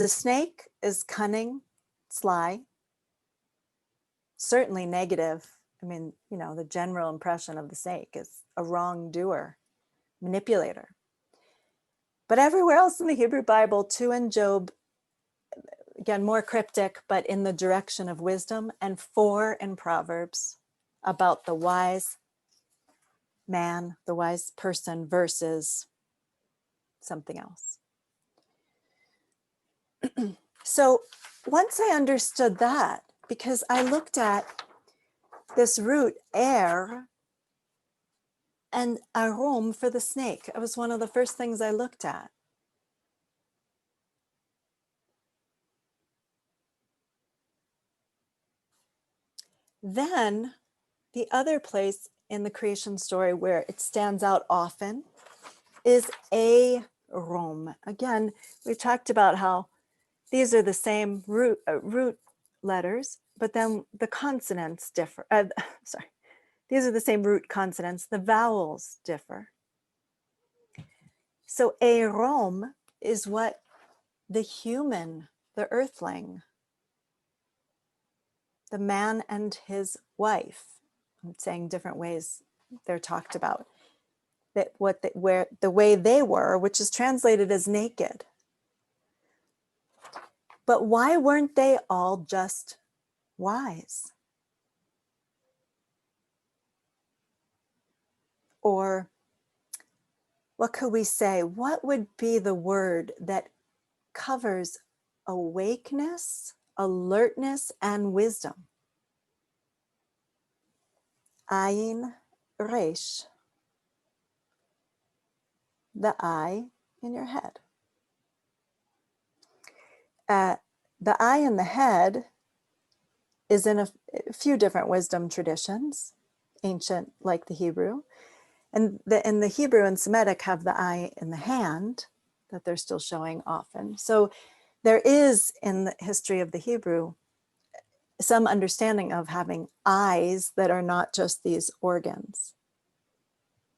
The snake is cunning, sly, certainly negative. I mean, you know, the general impression of the snake is a wrongdoer, manipulator. But everywhere else in the Hebrew Bible, 2 in Job, again, more cryptic, but in the direction of wisdom, and 4 in Proverbs about the wise man, the wise person versus something else. So once I understood that, because I looked at this root, air, and arom for the snake, it was one of the first things I looked at. Then the other place in the creation story where it stands out often is arom. Again, we talked about how these are the same root letters, but then the consonants differ. These are the same root consonants, the vowels differ. So arom is what the human, the earthling, the man and his wife, I'm saying different ways they're talked about, that where the way they were, which is translated as naked. But why weren't they all just wise? Or what could we say? What would be the word that covers awakeness, alertness, and wisdom? Ayin-Resh. The eye in your head. The eye in the head is in a few different wisdom traditions, ancient like the Hebrew. And in the Hebrew and Semitic have the eye in the hand that they're still showing often. So there is in the history of the Hebrew some understanding of having eyes that are not just these organs.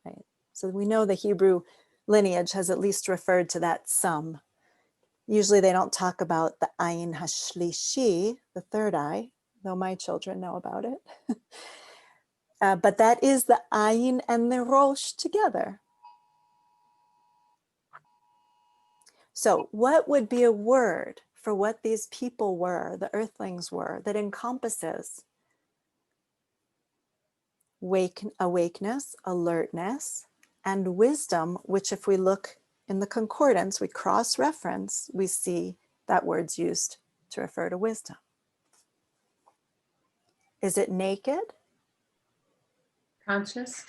Right? So we know the Hebrew lineage has at least referred to that some. Usually they don't talk about the ayin hashlishi, the third eye, though my children know about it. But that is the ayin and the rosh together. So what would be a word for what these people were, the earthlings were, that encompasses awakeness, alertness, and wisdom, which if we look in the concordance, we cross-reference, we see that word's used to refer to wisdom. Is it naked? Conscious?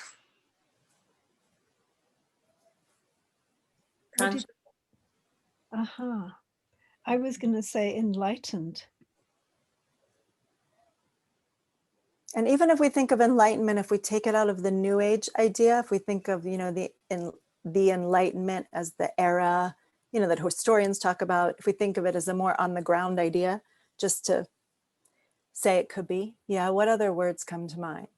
I was going to say enlightened. And even if we think of enlightenment, if we take it out of the New Age idea, if we think of, you know, the Enlightenment as the era, you know, that historians talk about, if we think of it as a more on the ground idea, just to say it could be, yeah, what other words come to mind?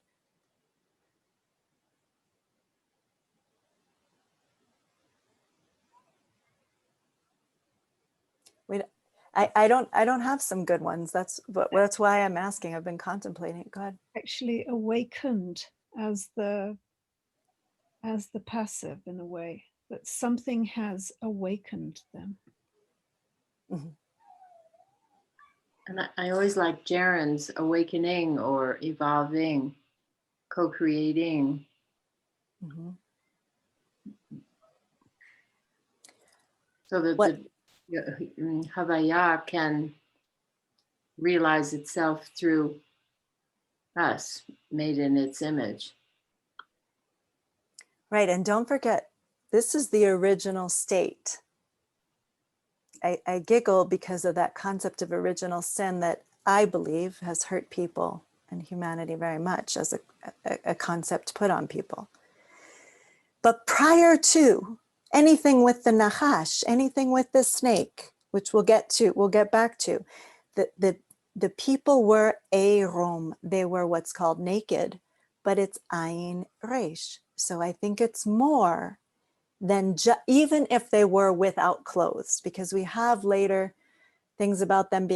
I don't have some good ones. That's why I'm asking. I've been contemplating. Go ahead. Actually awakened as the passive in a way, that something has awakened them. Mm-hmm. And I always like gerunds, awakening or evolving, co-creating. Mm-hmm. So that the Havaya can realize itself through us, made in its image. Right, and don't forget, this is the original state. I giggle because of that concept of original sin that I believe has hurt people and humanity very much as a concept put on people. But prior to anything with the nachash, anything with the snake, which we'll get back to, the people were arom. They were what's called naked, but it's Ayin-Resh. So I think it's more than even if they were without clothes, because we have later things about them being